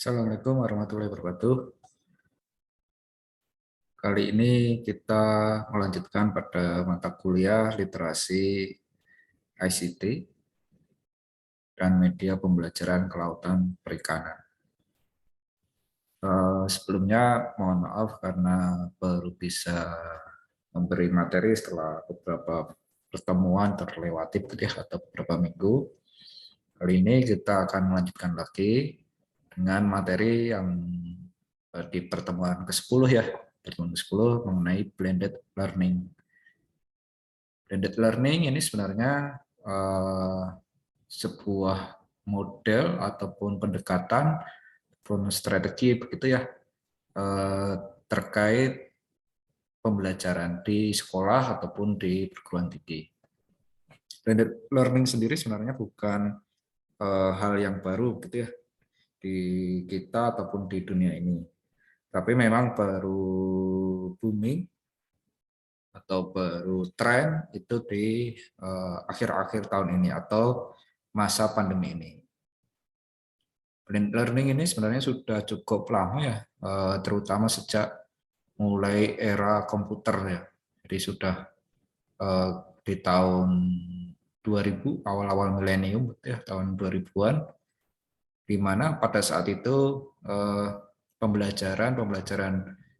Assalamualaikum warahmatullahi wabarakatuh. Kali ini kita melanjutkan pada mata kuliah literasi ICT dan media pembelajaran kelautan perikanan. Sebelumnya mohon maaf karena baru bisa memberi materi setelah beberapa pertemuan terlewati atau beberapa minggu. Kali ini kita akan melanjutkan lagi dengan materi yang di pertemuan ke-10 ya, pertemuan ke-10 mengenai blended learning. Blended learning ini sebenarnya sebuah model ataupun pendekatan ataupun strategi begitu ya terkait pembelajaran di sekolah ataupun di perguruan tinggi. Blended learning sendiri sebenarnya bukan hal yang baru gitu ya di kita ataupun di dunia ini. Tapi memang baru booming atau baru tren itu di akhir-akhir tahun ini atau masa pandemi ini. Blended learning ini sebenarnya sudah cukup lama ya, terutama sejak mulai era komputer ya. Jadi sudah di tahun 2000, awal-awal milenium ya, tahun 2000-an, di mana pada saat itu pembelajaran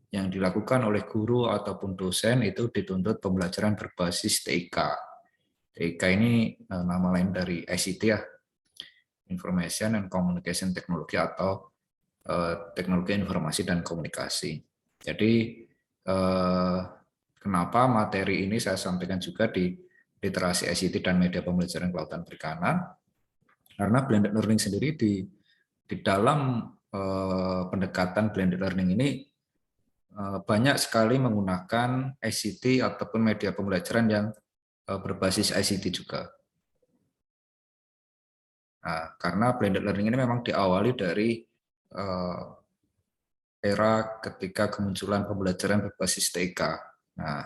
yang dilakukan oleh guru ataupun dosen itu dituntut pembelajaran berbasis TIK. TIK ini nama lain dari ICT ya, Information and Communication Technology atau teknologi informasi dan komunikasi. Jadi kenapa materi ini saya sampaikan juga di literasi ICT dan media pembelajaran kelautan perikanan, karena blended learning sendiri di dalam pendekatan blended learning ini banyak sekali menggunakan ICT ataupun media pembelajaran yang berbasis ICT juga. Nah, karena blended learning ini memang diawali dari era ketika kemunculan pembelajaran berbasis TIK. Nah,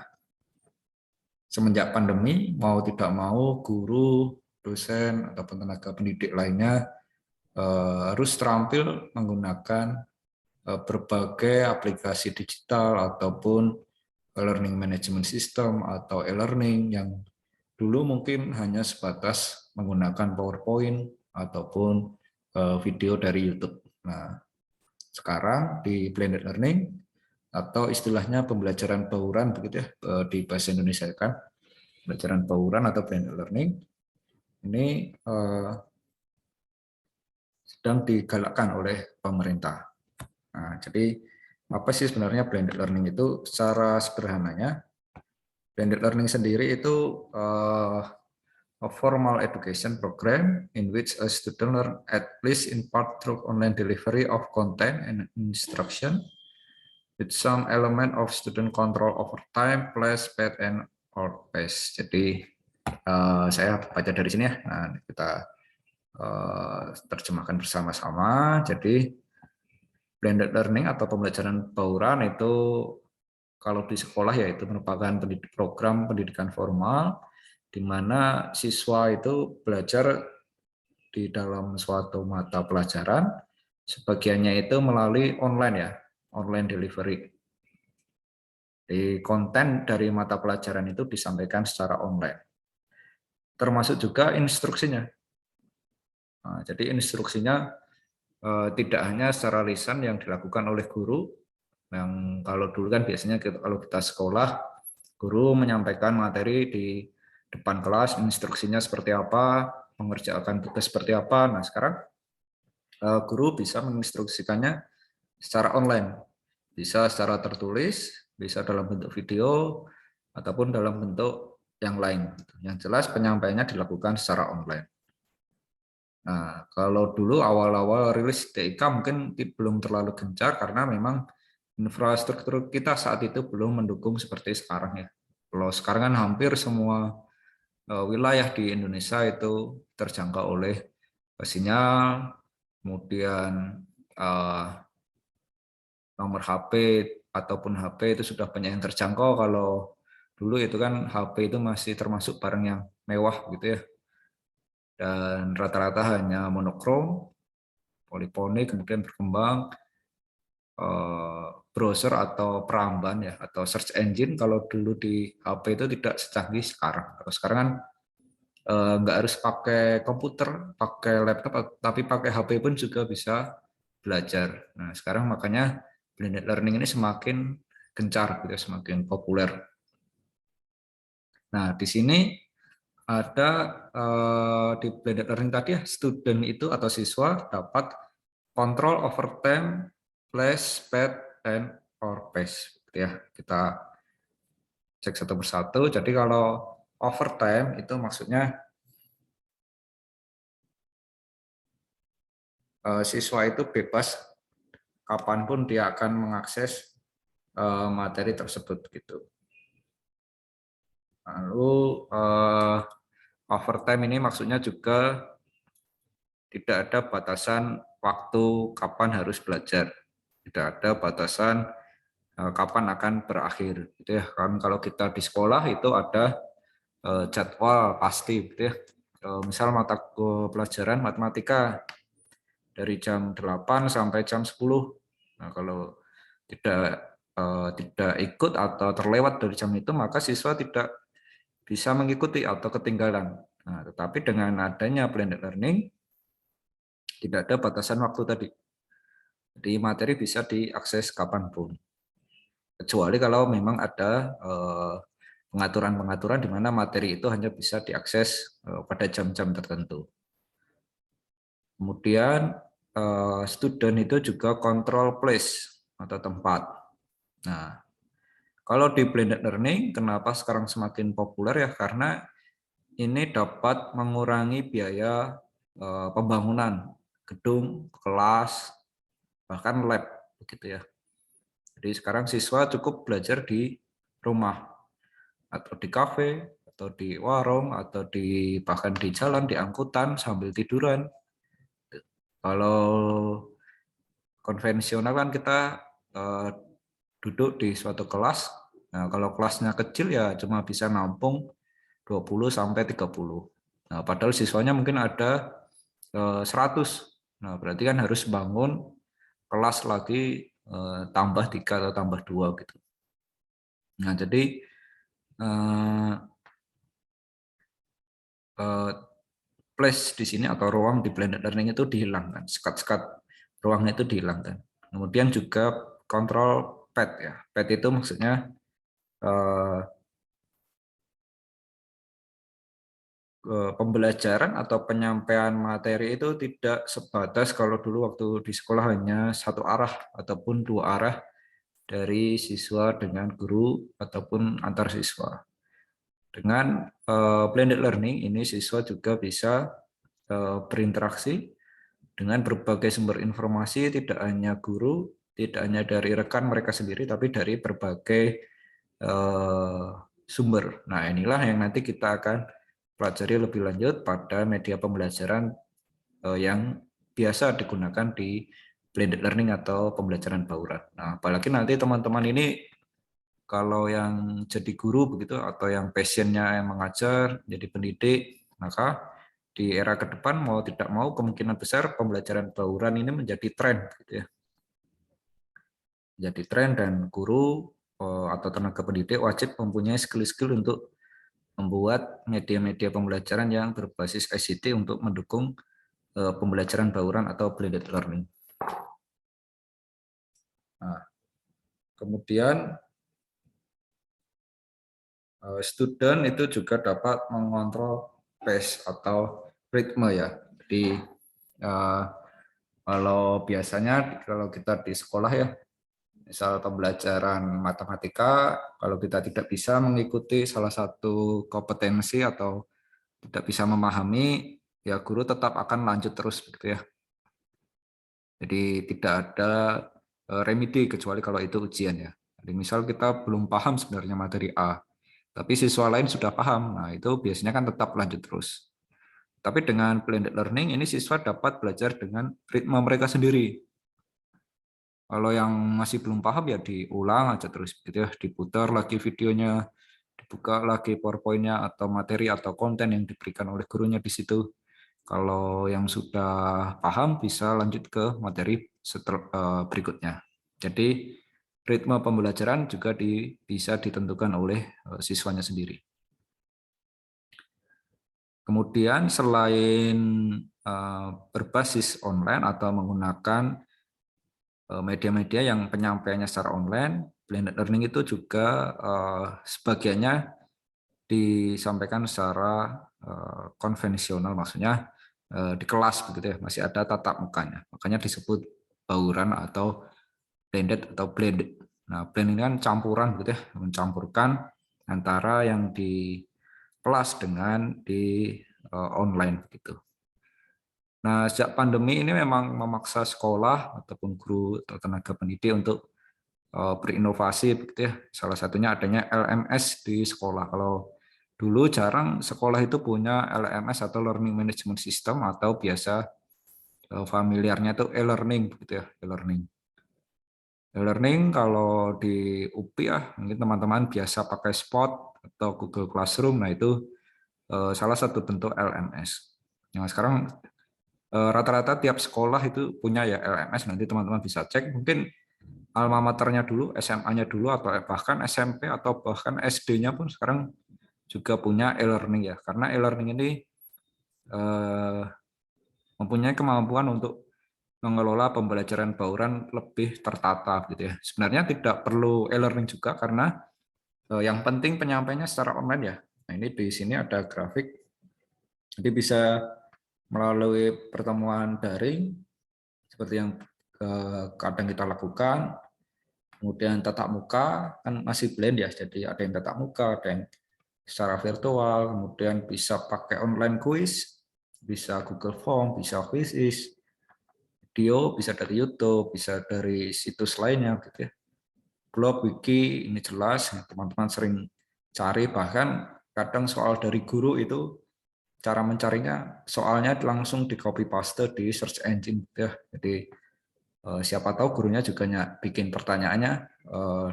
semenjak pandemi, mau tidak mau guru, dosen, ataupun tenaga pendidik lainnya harus terampil menggunakan berbagai aplikasi digital ataupun learning management system atau e-learning yang dulu mungkin hanya sebatas menggunakan PowerPoint ataupun video dari YouTube. Nah, sekarang di blended learning atau istilahnya pembelajaran bauran begitu ya di bahasa Indonesia kan, pembelajaran bauran atau blended learning ini sedang digalakkan oleh pemerintah. Nah, jadi apa sih sebenarnya blended learning itu? Secara sederhananya, blended learning sendiri itu a formal education program in which a student learn at least in part through online delivery of content and instruction with some element of student control over time, place, pace, and or pace. Jadi saya baca dari sini ya. Nah, kita terjemahkan bersama-sama. Jadi blended learning atau pembelajaran bauran itu kalau di sekolah ya itu merupakan program pendidikan formal di mana siswa itu belajar di dalam suatu mata pelajaran, sebagiannya itu melalui online ya, online delivery. Di konten dari mata pelajaran itu disampaikan secara online. Termasuk juga instruksinya. Nah, jadi instruksinya tidak hanya secara lisan yang dilakukan oleh guru, yang kalau dulu kan biasanya kalau kita sekolah, guru menyampaikan materi di depan kelas, instruksinya seperti apa, mengerjakan tugas seperti apa. Nah, sekarang guru bisa menginstruksikannya secara online, bisa secara tertulis, bisa dalam bentuk video, ataupun dalam bentuk yang lain. Yang jelas penyampaiannya dilakukan secara online. Nah, kalau dulu awal-awal rilis TIK mungkin belum terlalu gencar karena memang infrastruktur kita saat itu belum mendukung seperti sekarang ya. Kalau sekarang kan hampir semua wilayah di Indonesia itu terjangkau oleh sinyal, kemudian nomor HP ataupun HP itu sudah banyak yang terjangkau. Kalau dulu itu kan HP itu masih termasuk barang yang mewah gitu ya. Dan rata-rata hanya monokrom, Polyphony kemudian berkembang browser atau Peramban ya, atau search engine. Kalau dulu di HP itu tidak secanggih sekarang. Kalau sekarang kan nggak harus pakai komputer, pakai laptop, tapi pakai HP pun juga bisa belajar. Nah, sekarang makanya blended learning ini semakin gencar, gitu, semakin populer. Nah, di sini ada di blended learning tadi ya, student itu atau siswa dapat control over time, place, path, and or pace. Gitu ya. Kita cek satu persatu. Jadi kalau overtime itu maksudnya siswa itu bebas kapanpun dia akan mengakses materi tersebut gitu. Lalu overtime ini maksudnya juga tidak ada batasan waktu kapan harus belajar, tidak ada batasan kapan akan berakhir. Gitu ya. Kan kalau kita di sekolah itu ada jadwal pasti, gitu ya. Misal mata pelajaran matematika dari jam 8 sampai jam 10. Nah, kalau tidak ikut atau terlewat dari jam itu, maka siswa tidak bisa mengikuti atau ketinggalan. Nah, tetapi dengan adanya blended learning, tidak ada batasan waktu tadi. Jadi materi bisa diakses kapanpun. Kecuali kalau memang ada pengaturan-pengaturan di mana materi itu hanya bisa diakses pada jam-jam tertentu. Kemudian student itu juga control place atau tempat. Nah, kalau di blended learning, kenapa sekarang semakin populer ya? Karena ini dapat mengurangi biaya pembangunan gedung, kelas, bahkan lab, begitu ya. Jadi sekarang siswa cukup belajar di rumah atau di kafe atau di warung atau bahkan di jalan, di angkutan sambil tiduran. Kalau konvensional kan kita duduk di suatu kelas. Nah, kalau kelasnya kecil ya cuma bisa nampung 20 sampai 30. Nah, padahal siswanya mungkin ada 100. Nah, berarti kan harus bangun kelas lagi tambah 3 atau tambah 2 gitu. Nah, jadi place di sini atau ruang di blended learning itu dihilangkan, sekat-sekat ruangnya itu dihilangkan. Kemudian juga kontrol path ya. Path itu maksudnya pembelajaran atau penyampaian materi itu tidak sebatas kalau dulu waktu di sekolah hanya satu arah ataupun dua arah dari siswa dengan guru ataupun antar siswa. Dengan blended learning ini siswa juga bisa berinteraksi dengan berbagai sumber informasi, tidak hanya guru, tidak hanya dari rekan mereka sendiri, tapi dari berbagai sumber. Nah, inilah yang nanti kita akan pelajari lebih lanjut pada media pembelajaran yang biasa digunakan di blended learning atau pembelajaran bauran. Nah, apalagi nanti teman-teman ini kalau yang jadi guru begitu atau yang passionnya yang mengajar, jadi pendidik, maka di era ke depan mau tidak mau kemungkinan besar pembelajaran bauran ini menjadi tren, gitu ya. Jadi tren dan guru atau tenaga pendidik wajib mempunyai skill-skill untuk membuat media-media pembelajaran yang berbasis ICT untuk mendukung pembelajaran bauran atau blended learning. Nah, kemudian student itu juga dapat mengontrol pace atau ritme ya. Jadi kalau biasanya kalau kita di sekolah ya, misal pembelajaran matematika, kalau kita tidak bisa mengikuti salah satu kompetensi atau tidak bisa memahami, ya guru tetap akan lanjut terus begitu ya. Jadi tidak ada remedi kecuali kalau itu ujian ya. Jadi misal kita belum paham sebenarnya materi A, tapi siswa lain sudah paham, nah itu biasanya kan tetap lanjut terus. Tapi dengan blended learning ini siswa dapat belajar dengan ritme mereka sendiri. Kalau yang masih belum paham ya diulang aja terus gitu ya, diputar lagi videonya, dibuka lagi PowerPoint-nya atau materi atau konten yang diberikan oleh gurunya di situ. Kalau yang sudah paham bisa lanjut ke materi berikutnya. Jadi ritme pembelajaran juga bisa ditentukan oleh siswanya sendiri. Kemudian selain berbasis online atau menggunakan media-media yang penyampaiannya secara online, blended learning itu juga sebagiannya disampaikan secara konvensional, maksudnya di kelas begitu ya, masih ada tatap mukanya. Makanya disebut bauran atau blended atau blended. Nah, blend ini kan campuran gitu ya, mencampurkan antara yang di kelas dengan di online gitu. Nah, sejak pandemi ini memang memaksa sekolah ataupun guru atau tenaga pendidik untuk berinovasi begitu ya. Salah satunya adanya LMS di sekolah. Kalau dulu jarang sekolah itu punya LMS atau Learning Management System, atau biasa familiarnya itu e-learning begitu ya, e-learning. E-learning kalau di UPI ya, mungkin teman-teman biasa pakai Spot atau Google Classroom. Nah, itu salah satu bentuk LMS. Yang sekarang rata-rata tiap sekolah itu punya ya LMS, nanti teman-teman bisa cek. Mungkin alma maternya dulu, SMA-nya dulu, atau bahkan SMP atau bahkan SD-nya pun sekarang juga punya e-learning ya. Karena e-learning ini mempunyai kemampuan untuk mengelola pembelajaran bauran lebih tertata gitu ya. Sebenarnya tidak perlu e-learning juga, karena yang penting penyampaiannya secara online ya. Nah, ini di sini ada grafik. Jadi bisa melalui pertemuan daring seperti yang kadang kita lakukan. Kemudian tatap muka kan masih blend ya, jadi ada yang tatap muka, ada yang secara virtual, kemudian bisa pakai online quiz, bisa Google Form, bisa Quizizz, video bisa dari YouTube, bisa dari situs lainnya gitu ya. Blog, wiki, ini jelas teman-teman sering cari, bahkan kadang soal dari guru itu cara mencarinya soalnya langsung di copy paste di search engine gitu ya. Jadi siapa tahu gurunya juga bikin pertanyaannya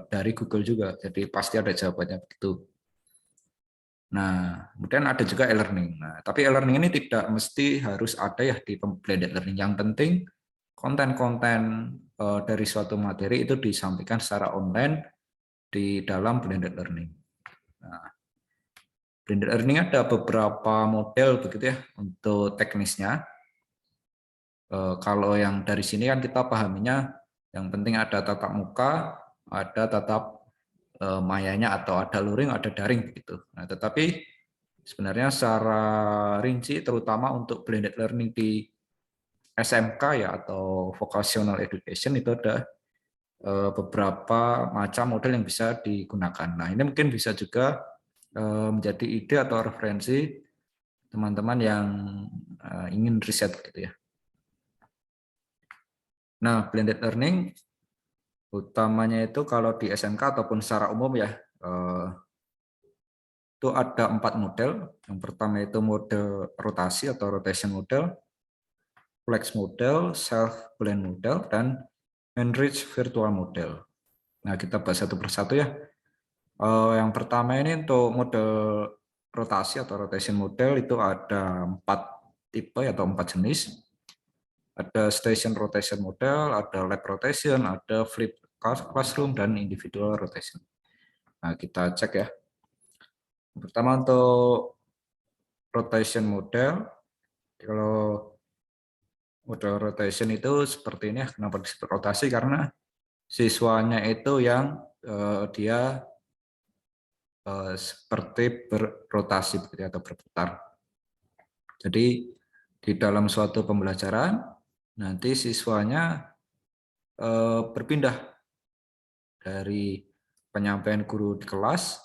dari Google juga, jadi pasti ada jawabannya begitu. Nah, kemudian ada juga e-learning. Nah, tapi e-learning ini tidak mesti harus ada ya di blended learning. Yang penting konten-konten dari suatu materi itu disampaikan secara online di dalam blended learning. Nah, blended learning ada beberapa model begitu ya untuk teknisnya. Kalau yang dari sini kan kita pahaminya yang penting ada tatap muka, ada tatap mayanya, atau ada luring, ada daring begitu. Nah, tetapi sebenarnya secara rinci terutama untuk blended learning di SMK ya atau vocational education itu ada beberapa macam model yang bisa digunakan. Nah, ini mungkin bisa juga menjadi ide atau referensi teman-teman yang ingin riset gitu ya. Nah, blended learning utamanya itu kalau di SMK ataupun secara umum ya, itu ada 4 model. Yang pertama itu model rotasi atau rotation model, flex model, self blend model, dan enrich virtual model. Nah, kita bahas satu persatu ya. Yang pertama ini untuk model rotasi atau rotation model itu ada 4 tipe atau 4 jenis. Ada station rotation model, ada lab rotation, ada flip classroom, dan individual rotation. Nah, kita cek ya. Pertama untuk rotation model. Kalau model rotation itu seperti ini ya. Kenapa disebut rotasi? Karena siswanya itu yang dia seperti berrotasi atau berputar. Jadi di dalam suatu pembelajaran nanti siswanya berpindah dari penyampaian guru di kelas,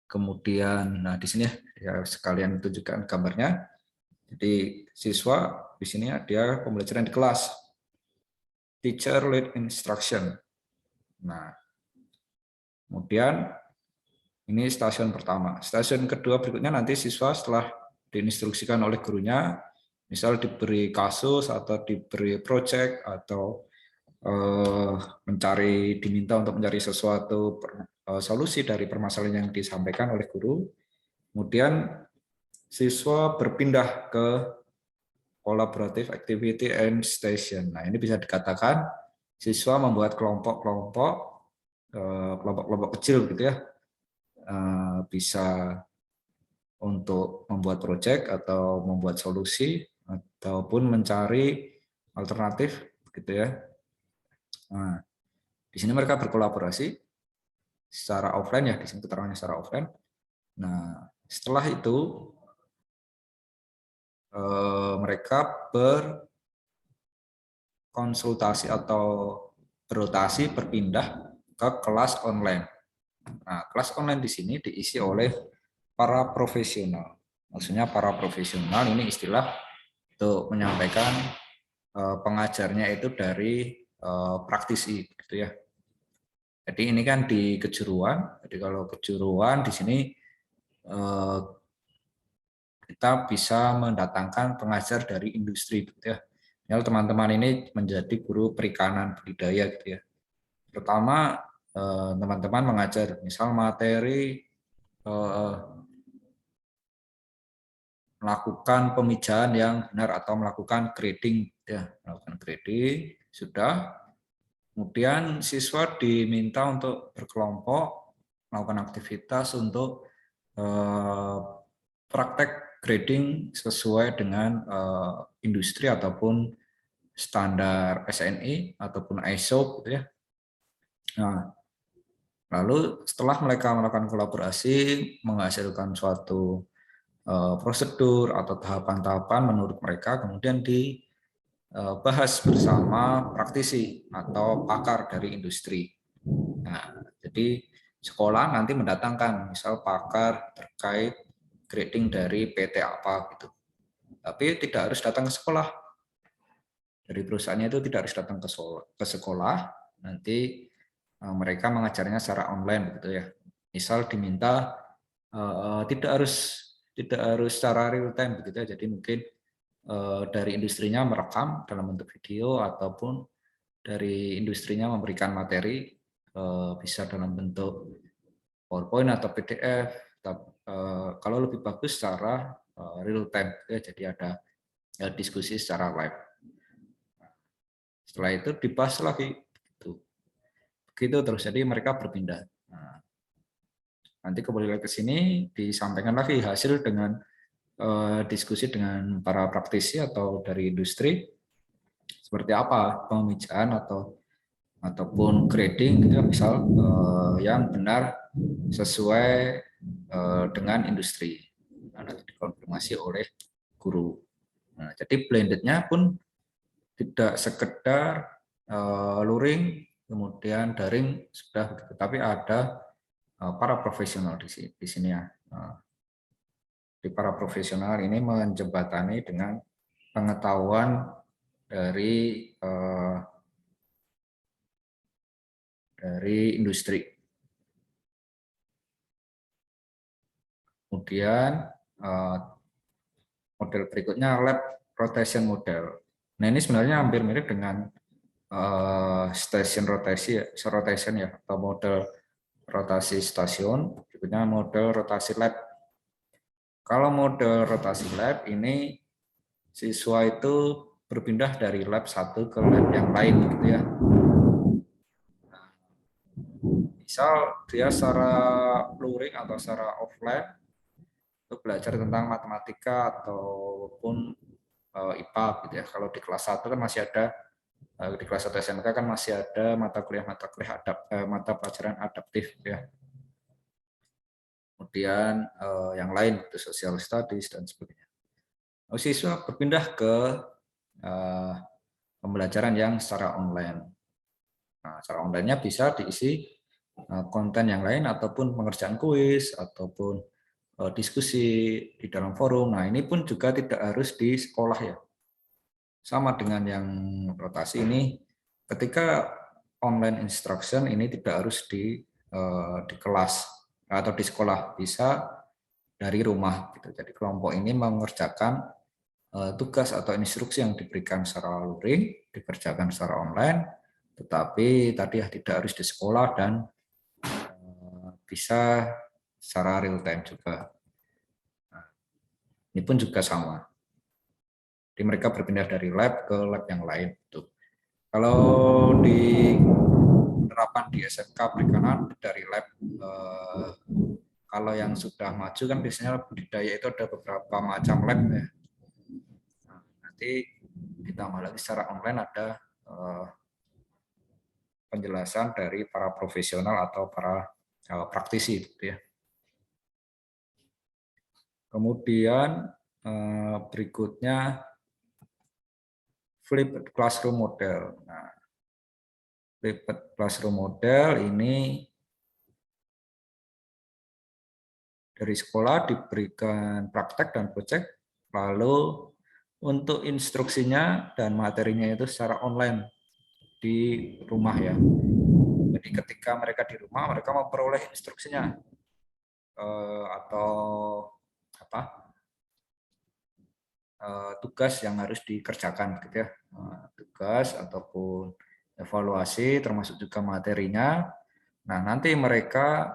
kemudian nah di sini ya sekalian tunjukkan gambarnya. Jadi siswa di sini dia pembelajaran di kelas, teacher lead instruction. Nah, kemudian ini stasiun pertama. Stasiun kedua berikutnya nanti siswa setelah diinstruksikan oleh gurunya, misal diberi kasus atau diberi project atau diminta untuk mencari sesuatu solusi dari permasalahan yang disampaikan oleh guru. Kemudian siswa berpindah ke collaborative activity and station. Nah, ini bisa dikatakan siswa membuat kelompok-kelompok kecil gitu ya, bisa untuk membuat proyek atau membuat solusi ataupun mencari alternatif gitu ya. Nah, di sini mereka berkolaborasi secara offline ya, di sini keterangannya secara offline. Nah, setelah itu mereka berkonsultasi atau berotasi berpindah ke kelas online. Nah, kelas online di sini diisi oleh para profesional. Maksudnya para profesional ini istilah untuk menyampaikan pengajarnya itu dari praktisi gitu ya. Jadi ini kan di kejuruan. Jadi kalau kejuruan di sini kita bisa mendatangkan pengajar dari industri gitu ya. Misal teman-teman ini menjadi guru perikanan budidaya gitu ya. Pertama teman-teman mengajar misal materi melakukan pemijahan yang benar atau melakukan grading ya, melakukan grading sudah. Kemudian siswa diminta untuk berkelompok melakukan aktivitas untuk praktek grading sesuai dengan industri ataupun standar SNI ataupun ISO gitu ya. Nah, lalu setelah mereka melakukan kolaborasi menghasilkan suatu prosedur atau tahapan-tahapan menurut mereka kemudian dibahas bersama praktisi atau pakar dari industri. Nah, jadi sekolah nanti mendatangkan misal pakar terkait grading dari PT apa gitu. Tapi tidak harus datang ke sekolah. Dari perusahaannya itu tidak harus datang ke sekolah. Nanti mereka mengajarnya secara online gitu ya. Misal diminta tidak harus secara real time begitu ya. Jadi mungkin dari industrinya merekam dalam bentuk video ataupun dari industrinya memberikan materi bisa dalam bentuk PowerPoint atau PDF. Kalau lebih bagus secara real time ya. Jadi ada diskusi secara live. Setelah itu dibahas lagi begitu terus. Jadi mereka berpindah. Nah, nanti kembali ke sini disampaikan lagi hasil dengan diskusi dengan para praktisi atau dari industri seperti apa pemijahan ataupun grading gitu misal yang benar sesuai dengan industri. Nah, nanti dikonfirmasi oleh guru. Nah, jadi blendednya pun tidak sekedar luring kemudian daring sudah, tetapi ada para profesional di sini ya. Di para profesional ini menjembatani dengan pengetahuan dari industri. Kemudian model berikutnya lab rotation model. Nah ini sebenarnya hampir mirip dengan station rotation ya, atau model rotasi stasiun. Berikutnya model rotasi lab. Kalau model rotasi lab ini siswa itu berpindah dari lab satu ke lab yang lain gitu ya. Misal dia secara luring atau secara offline untuk belajar tentang matematika ataupun IPA gitu ya. Kalau di kelas 1 kan masih ada di kelas 1 SMK kan masih ada mata kuliah mata pelajaran adaptif ya. Kemudian yang lain itu social studies dan sebagainya. Siswa berpindah ke pembelajaran yang secara online. Nah, secara online-nya bisa diisi konten yang lain ataupun pengerjaan kuis ataupun diskusi di dalam forum. Nah, ini pun juga tidak harus di sekolah ya. Sama dengan yang rotasi ini, ketika online instruction ini tidak harus di kelas atau di sekolah, bisa dari rumah gitu. Jadi kelompok ini mengerjakan tugas atau instruksi yang diberikan secara luring dikerjakan secara online, tetapi tadi ya tidak harus di sekolah dan bisa secara real time juga. Nah, ini pun juga sama. Jadi mereka berpindah dari lab ke lab yang lain. Gitu. Kalau di penerapan di SMK Perikanan dari lab, kalau yang sudah maju kan biasanya budidaya itu ada beberapa macam lab ya. Nah, nanti ditambah lagi secara online ada penjelasan dari para profesional atau para praktisi gitu ya. Kemudian berikutnya flipped classroom model. Nah, flipped classroom model ini dari sekolah diberikan praktek dan proyek, lalu untuk instruksinya dan materinya itu secara online di rumah ya. Jadi ketika mereka di rumah, mereka memperoleh instruksinya atau apa tugas yang harus dikerjakan, gitu ya. Tugas ataupun evaluasi, termasuk juga materinya. Nah, nanti mereka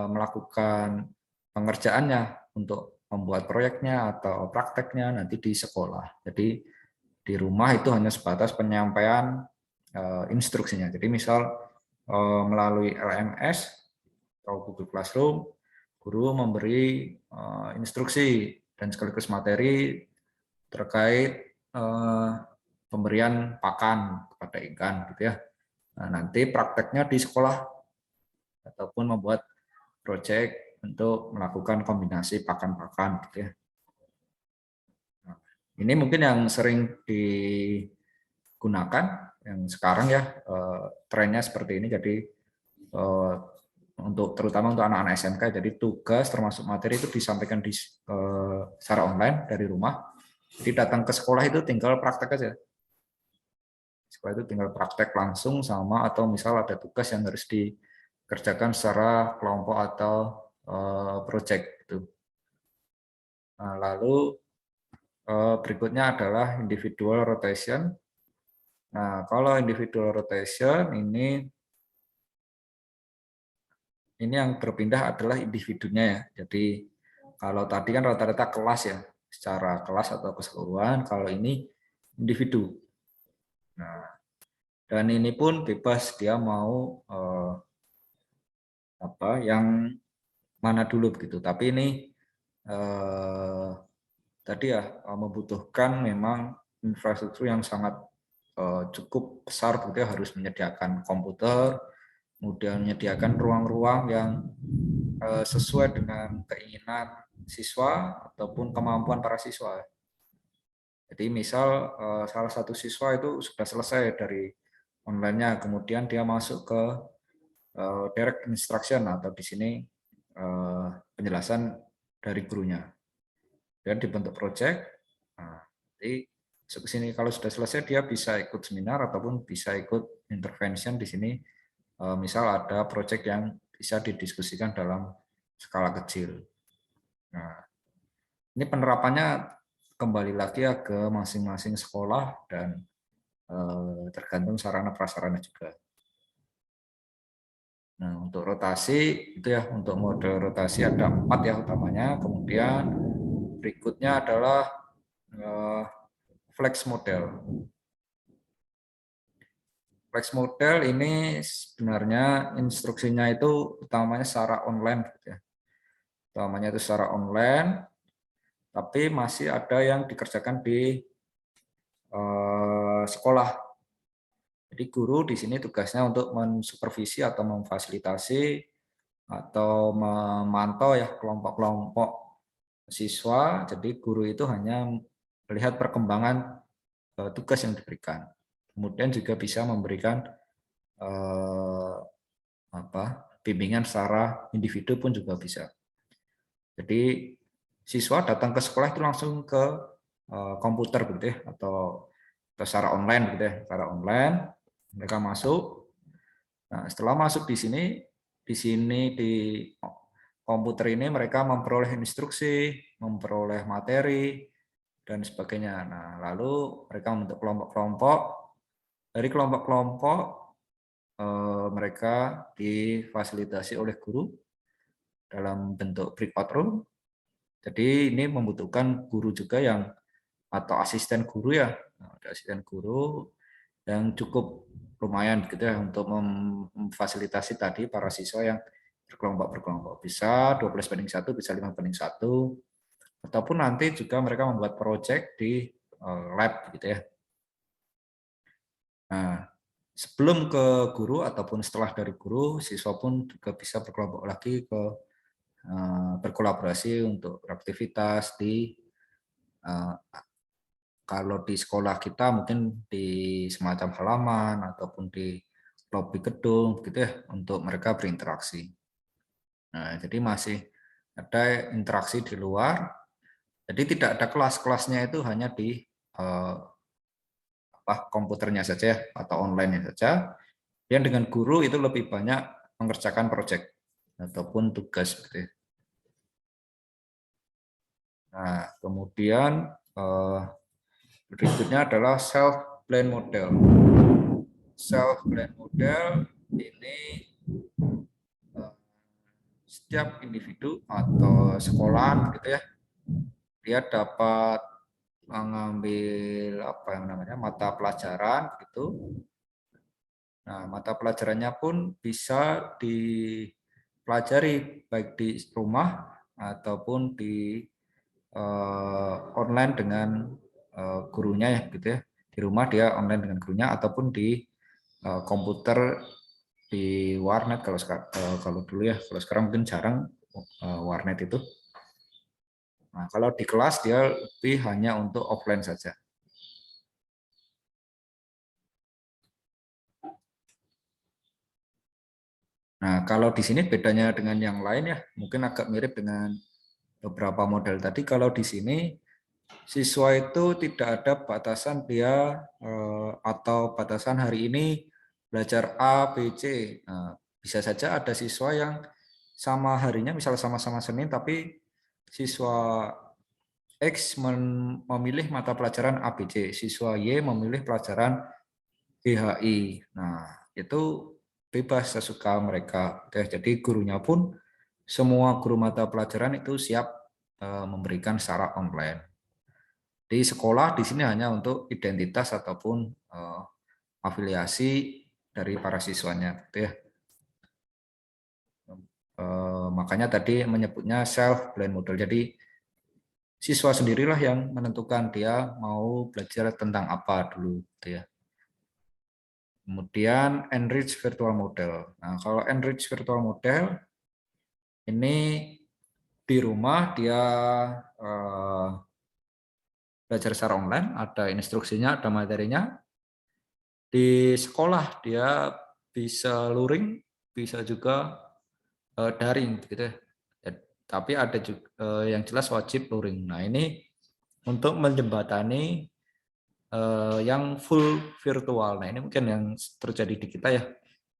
melakukan pengerjaannya untuk membuat proyeknya atau prakteknya nanti di sekolah. Jadi di rumah itu hanya sebatas penyampaian instruksinya. Jadi misal melalui LMS atau Google Classroom, guru memberi instruksi dan sekaligus materi terkait pemberian pakan kepada ikan, gitu ya. Nah, nanti prakteknya di sekolah ataupun membuat proyek untuk melakukan kombinasi pakan-pakan, gitu ya. Nah, ini mungkin yang sering digunakan yang sekarang ya, trennya seperti ini. Jadi terutama untuk anak-anak SMK, jadi tugas termasuk materi itu disampaikan secara online dari rumah. Jadi datang ke sekolah itu tinggal praktek aja. Sekolah itu tinggal praktek langsung sama, atau misal ada tugas yang harus dikerjakan secara kelompok atau project gitu. Nah, lalu berikutnya adalah individual rotation. Nah, kalau individual rotation ini yang berpindah adalah individunya ya. Jadi kalau tadi kan rata-rata kelas ya, secara kelas atau keseluruhan. Kalau ini individu. Nah, dan ini pun bebas dia mau yang mana dulu begitu. Tapi ini tadi ya membutuhkan memang infrastruktur yang sangat cukup besar, gitu ya. Harus menyediakan komputer, kemudian menyediakan ruang-ruang yang sesuai dengan keinginan siswa ataupun kemampuan para siswa. Jadi misal salah satu siswa itu sudah selesai dari online-nya, kemudian dia masuk ke direct instruction atau di sini penjelasan dari gurunya. Dan dibentuk project. Nah, jadi masuk ke sini, kalau sudah selesai dia bisa ikut seminar ataupun bisa ikut intervention di sini. Misal ada project yang bisa didiskusikan dalam skala kecil. Nah, ini penerapannya kembali lagi ya ke masing-masing sekolah dan tergantung sarana prasarana juga. Nah, untuk rotasi itu ya, untuk mode rotasi ada 4 ya utamanya. Kemudian berikutnya adalah flex model. Flex model ini sebenarnya instruksinya itu utamanya secara online, gitu ya. Utamanya itu secara online, tapi masih ada yang dikerjakan di sekolah. Jadi guru di sini tugasnya untuk mensupervisi atau memfasilitasi atau memantau ya kelompok-kelompok siswa. Jadi guru itu hanya melihat perkembangan tugas yang diberikan. Kemudian juga bisa memberikan bimbingan secara individu pun juga bisa. Jadi siswa datang ke sekolah itu langsung ke komputer, gitu ya, atau secara online, gitu ya, secara online mereka masuk. Nah, setelah masuk di sini di komputer ini mereka memperoleh instruksi, memperoleh materi dan sebagainya. Nah, lalu mereka membentuk kelompok-kelompok. Dari kelompok-kelompok mereka difasilitasi oleh guru dalam bentuk breakout room. Jadi ini membutuhkan guru juga yang atau asisten guru ya. Nah, ada asisten guru yang cukup lumayan gitu ya untuk memfasilitasi tadi para siswa yang berkelompok-berkelompok. Bisa 12:1, bisa 5:1, ataupun nanti juga mereka membuat proyek di lab gitu ya. Nah, sebelum ke guru ataupun setelah dari guru, siswa pun juga bisa berkelompok lagi berkolaborasi untuk beraktivitas di eh, kalau di sekolah kita mungkin di semacam halaman ataupun di lobi gedung gitu ya untuk mereka berinteraksi. Nah, jadi masih ada interaksi di luar. Jadi tidak ada kelas-kelasnya itu hanya di eh, komputernya saja atau online saja. Yang dengan guru itu lebih banyak mengerjakan proyek ataupun tugas gitu ya. Nah, kemudian berikutnya adalah self plan model. Self plan model ini setiap individu atau sekolah gitu ya, dia dapat mengambil apa yang namanya mata pelajaran gitu. Nah, mata pelajarannya pun bisa dipelajari baik di rumah ataupun di online dengan gurunya ya gitu ya. Di rumah dia online dengan gurunya ataupun di komputer di warnet kalau dulu ya. Kalau sekarang mungkin jarang warnet itu. Nah, kalau di kelas dia lebih hanya untuk offline saja. Nah, kalau di sini bedanya dengan yang lain ya, mungkin agak mirip dengan beberapa model tadi. Kalau di sini siswa itu tidak ada batasan dia atau batasan hari ini belajar A, B, C. Nah, bisa saja ada siswa yang sama harinya, misalnya sama-sama Senin, tapi siswa X memilih mata pelajaran A, B, C. Siswa Y memilih pelajaran GHI. Nah, itu bebas sesuka mereka. Jadi gurunya pun semua guru mata pelajaran itu siap memberikan secara online. Di sekolah di sini hanya untuk identitas ataupun afiliasi dari para siswanya, gitu ya. Makanya tadi menyebutnya self blend model. Jadi siswa sendirilah yang menentukan dia mau belajar tentang apa dulu, gitu ya. Kemudian enrich virtual model. Nah, kalau enrich virtual model ini di rumah dia belajar secara online, ada instruksinya, ada materinya. Di sekolah dia bisa luring, bisa juga daring, gitu ya. Tapi ada juga yang jelas wajib luring. Nah, ini untuk menjembatani yang full virtual. Nah, ini mungkin yang terjadi di kita ya.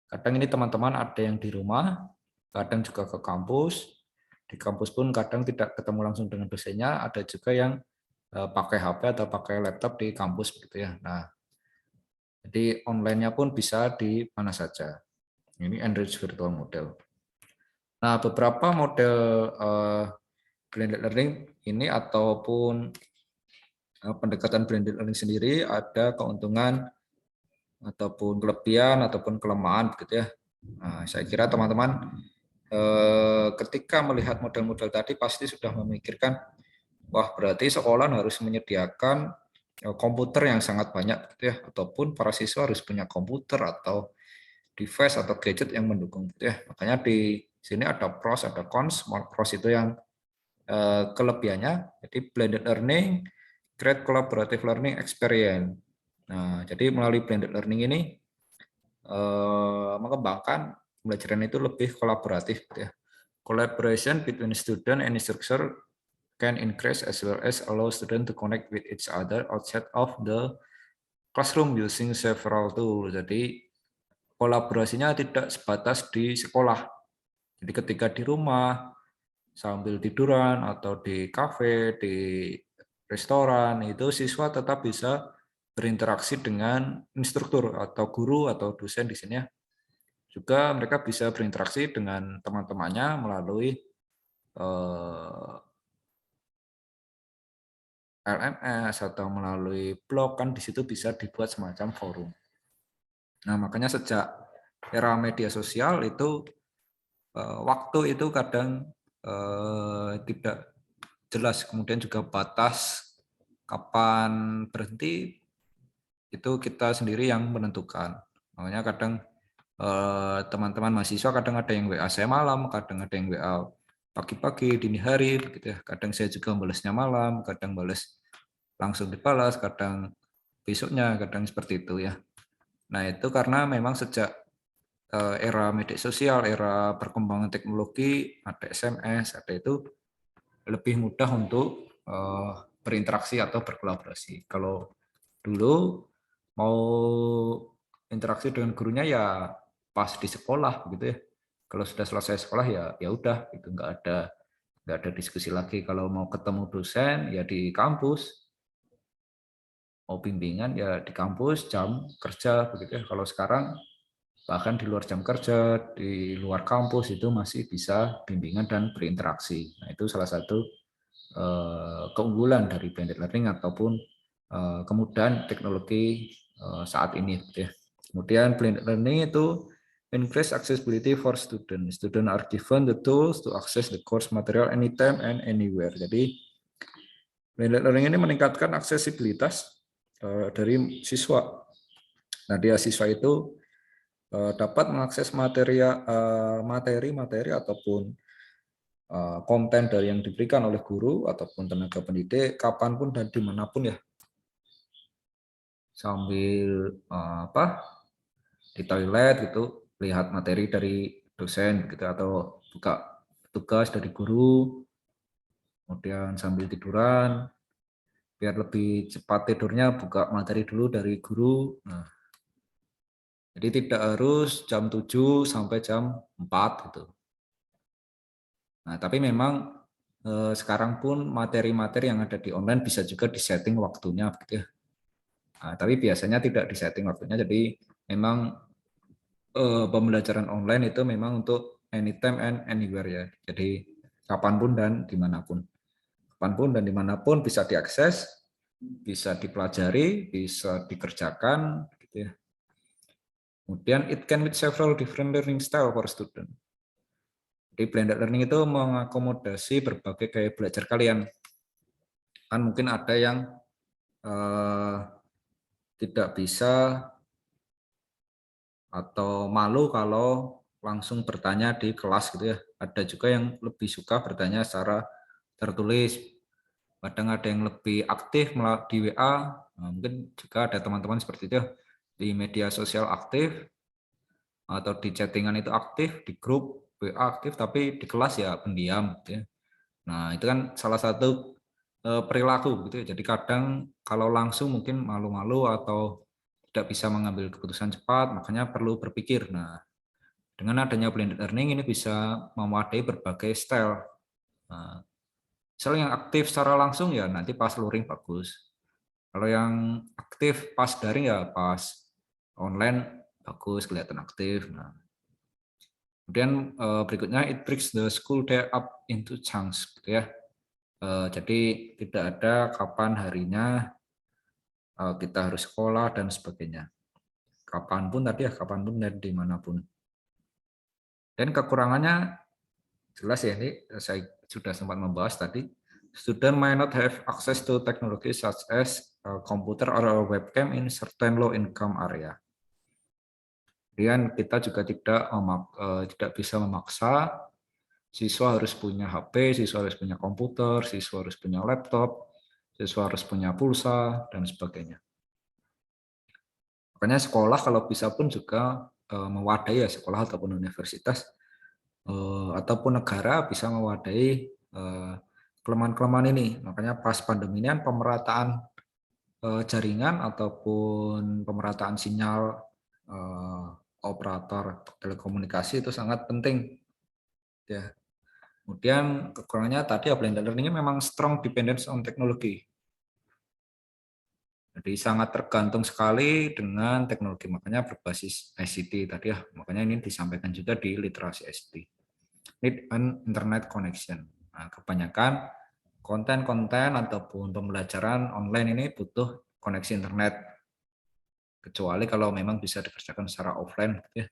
Kadang ini teman-teman ada yang di rumah, kadang juga ke kampus. Di kampus pun kadang tidak ketemu langsung dengan dosennya, ada juga yang pakai HP atau pakai laptop di kampus gitu ya. Nah, jadi online-nya pun bisa di mana saja. Ini enriched virtual model. Nah, beberapa model blended learning ini ataupun pendekatan blended learning sendiri ada keuntungan ataupun kelebihan ataupun kelemahan begitu ya. Nah, saya kira teman-teman ketika melihat model-model tadi pasti sudah memikirkan, wah berarti sekolah harus menyediakan komputer yang sangat banyak gitu ya, ataupun para siswa harus punya komputer atau device atau gadget yang mendukung gitu ya. Makanya di sini ada pros, ada cons. Pros itu yang kelebihannya, jadi blended learning, create collaborative learning experience. Nah, jadi melalui blended learning ini mengembangkan pembelajaran itu lebih kolaboratif gitu ya. Collaboration between student and instructor can increase as well as allow student to connect with each other outside of the classroom using several tools. Jadi kolaborasinya tidak sebatas di sekolah. Jadi ketika di rumah sambil tiduran atau di kafe, di restoran itu siswa tetap bisa berinteraksi dengan instruktur atau guru atau dosen di sini ya. Juga mereka bisa berinteraksi dengan teman-temannya melalui LMS atau melalui blog, kan di situ bisa dibuat semacam forum. Nah, makanya sejak era media sosial itu waktu itu kadang tidak jelas, kemudian juga batas kapan berhenti itu kita sendiri yang menentukan. Makanya kadang teman-teman mahasiswa kadang ada yang WA saya malam, kadang ada yang WA pagi-pagi, dini hari, gitu ya. Kadang saya juga balasnya malam, kadang balas langsung dibalas, kadang besoknya, kadang seperti itu ya. Nah itu karena memang sejak era media sosial, era perkembangan teknologi, ada SMS, ada itu lebih mudah untuk berinteraksi atau berkolaborasi. Kalau dulu mau interaksi dengan gurunya ya pas di sekolah begitu ya. Kalau sudah selesai sekolah ya ya udah itu nggak ada diskusi lagi. Kalau mau ketemu dosen ya di kampus, mau bimbingan ya di kampus jam kerja begitu ya. Kalau sekarang bahkan di luar jam kerja, di luar kampus itu masih bisa bimbingan dan berinteraksi. Nah, itu salah satu keunggulan dari blended learning ataupun kemudahan teknologi saat ini. Gitu ya. Kemudian blended learning itu increase accessibility for students. Students are given the tools to access the course material anytime and anywhere. Jadi blended learning ini meningkatkan aksesibilitas dari siswa. Nah, dia siswa itu dapat mengakses materi-materi ataupun konten dari yang diberikan oleh guru ataupun tenaga pendidik kapanpun dan dimanapun ya, sambil di toilet gitu lihat materi dari dosen gitu atau buka tugas dari guru, kemudian sambil tiduran biar lebih cepat tidurnya buka materi dulu dari guru. Nah, jadi tidak harus jam 7 sampai jam 4 gitu. Nah, tapi memang sekarang pun materi-materi yang ada di online bisa juga disetting waktunya begitu ya. Nah, tapi biasanya tidak disetting waktunya, jadi memang pembelajaran online itu memang untuk anytime and anywhere ya. Jadi kapanpun dan dimanapun. Kapanpun dan dimanapun bisa diakses, bisa dipelajari, bisa dikerjakan. Gitu ya. Kemudian it can with several different learning style for student. Jadi blended learning itu mengakomodasi berbagai gaya belajar kalian. Kan mungkin ada yang tidak bisa atau malu kalau langsung bertanya di kelas gitu ya. Ada juga yang lebih suka bertanya secara tertulis. Kadang ada yang lebih aktif di WA. Nah, mungkin juga ada teman-teman seperti itu ya. Di media sosial aktif atau di chattingan itu aktif, di grup WA aktif, tapi di kelas ya pendiam gitu ya. Nah, itu kan salah satu perilaku gitu ya. Jadi kadang kalau langsung mungkin malu-malu atau tidak bisa mengambil keputusan cepat, makanya perlu berpikir. Nah, dengan adanya blended learning ini bisa memadai berbagai style. Nah, misal yang aktif secara langsung ya nanti pas luring bagus. Kalau yang aktif pas daring ya pas online bagus, kelihatan aktif. Nah, kemudian berikutnya it breaks the school day up into chunks gitu ya. Jadi tidak ada kapan harinya kita harus sekolah dan sebagainya. Kapanpun tadi ya, kapanpun dan dimanapun. Dan kekurangannya jelas ya, ini saya sudah sempat membahas tadi. Student might not have access to technology such as a computer or a webcam in certain low income area. Kemudian kita juga tidak bisa memaksa siswa harus punya HP, siswa harus punya komputer, siswa harus punya laptop, siswa harus punya pulsa, dan sebagainya. Makanya sekolah kalau bisa pun juga mewadai ya, sekolah ataupun universitas ataupun negara bisa mewadai kelemahan-kelemahan ini. Makanya pas pandemi ini kan pemerataan jaringan ataupun pemerataan sinyal operator telekomunikasi itu sangat penting. Ya. Kemudian kekurangannya tadi ya blended learning memang strong dependence on teknologi. Jadi sangat tergantung sekali dengan teknologi, makanya berbasis ICT tadi ya, makanya ini disampaikan juga di literasi ICT. Need an internet connection. Nah, kebanyakan konten-konten ataupun pembelajaran online ini butuh koneksi internet, kecuali kalau memang bisa dikerjakan secara offline, gitu ya.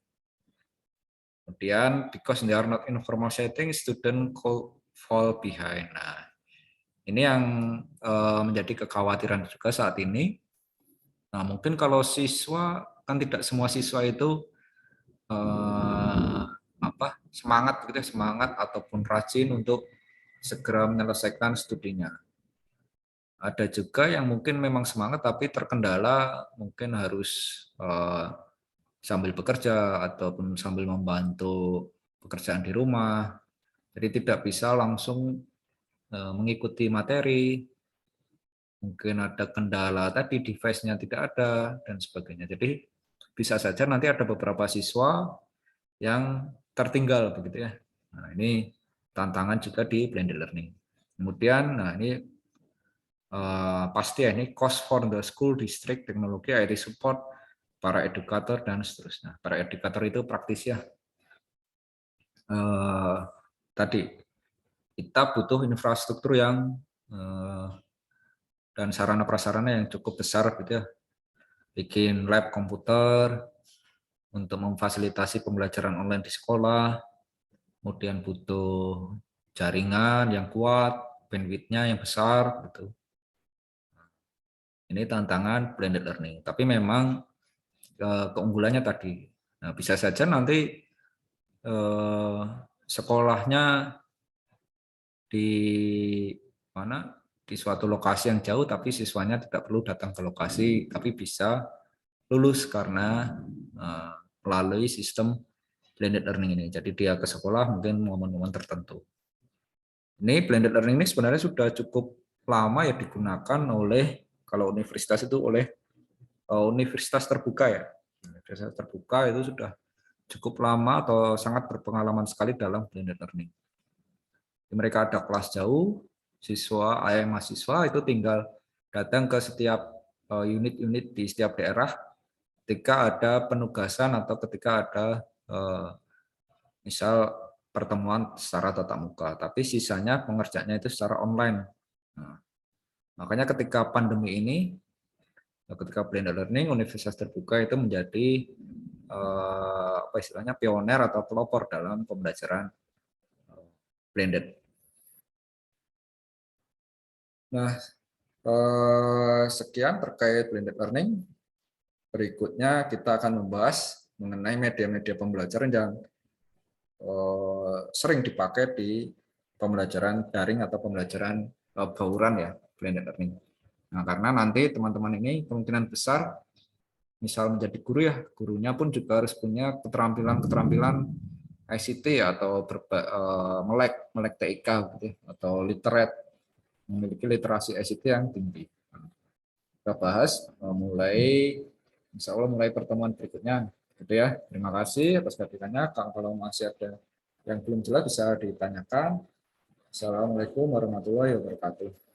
Kemudian, because they are not in formal setting, student could fall behind. Nah, ini yang menjadi kekhawatiran juga saat ini. Nah, mungkin kalau siswa, kan tidak semua siswa itu semangat gitu ya, semangat ataupun rajin untuk segera menyelesaikan studinya. Ada juga yang mungkin memang semangat tapi terkendala mungkin harus sambil bekerja ataupun sambil membantu pekerjaan di rumah. Jadi tidak bisa langsung mengikuti materi. Mungkin ada kendala tadi device-nya tidak ada dan sebagainya. Jadi bisa saja nanti ada beberapa siswa yang tertinggal begitu ya. Nah, ini tantangan juga di blended learning. Kemudian, nah ini pasti ya, ini cost for the school district teknologi IT support para edukator dan seterusnya. Para edukator itu praktis ya. Tadi kita butuh infrastruktur yang dan sarana prasarana yang cukup besar gitu ya. Bikin lab komputer untuk memfasilitasi pembelajaran online di sekolah. Kemudian butuh jaringan yang kuat, bandwidth-nya yang besar gitu. Ini tantangan blended learning. Tapi memang keunggulannya tadi, nah, bisa saja nanti sekolahnya di mana, di suatu lokasi yang jauh, tapi siswanya tidak perlu datang ke lokasi, tapi bisa lulus karena melalui sistem blended learning ini. Jadi dia ke sekolah mungkin momen-momen tertentu. Ini blended learning ini sebenarnya sudah cukup lama ya digunakan oleh, kalau universitas itu oleh universitas terbuka ya. Universitas terbuka itu sudah cukup lama atau sangat berpengalaman sekali dalam blended learning. Mereka ada kelas jauh, siswa, mahasiswa itu tinggal datang ke setiap unit-unit di setiap daerah ketika ada penugasan atau ketika ada misal pertemuan secara tatap muka, tapi sisanya pengerjaannya itu secara online. Nah, makanya ketika pandemi ini, ketika blended learning, universitas terbuka itu menjadi apa istilahnya pioner atau pelopor dalam pembelajaran blended. Nah, sekian terkait blended learning. Berikutnya kita akan membahas mengenai media-media pembelajaran yang sering dipakai di pembelajaran daring atau pembelajaran bauran ya, blended learning. Nah, karena nanti teman-teman ini kemungkinan besar misal menjadi guru ya, gurunya pun juga harus punya keterampilan-keterampilan ICT atau melek TIK gitu, atau literate, memiliki literasi ICT yang tinggi. Kita bahas mulai insya Allah mulai pertemuan berikutnya gitu ya. Terima kasih atas kehadirannya. Kalau masih ada yang belum jelas bisa ditanyakan. Assalamualaikum warahmatullahi wabarakatuh.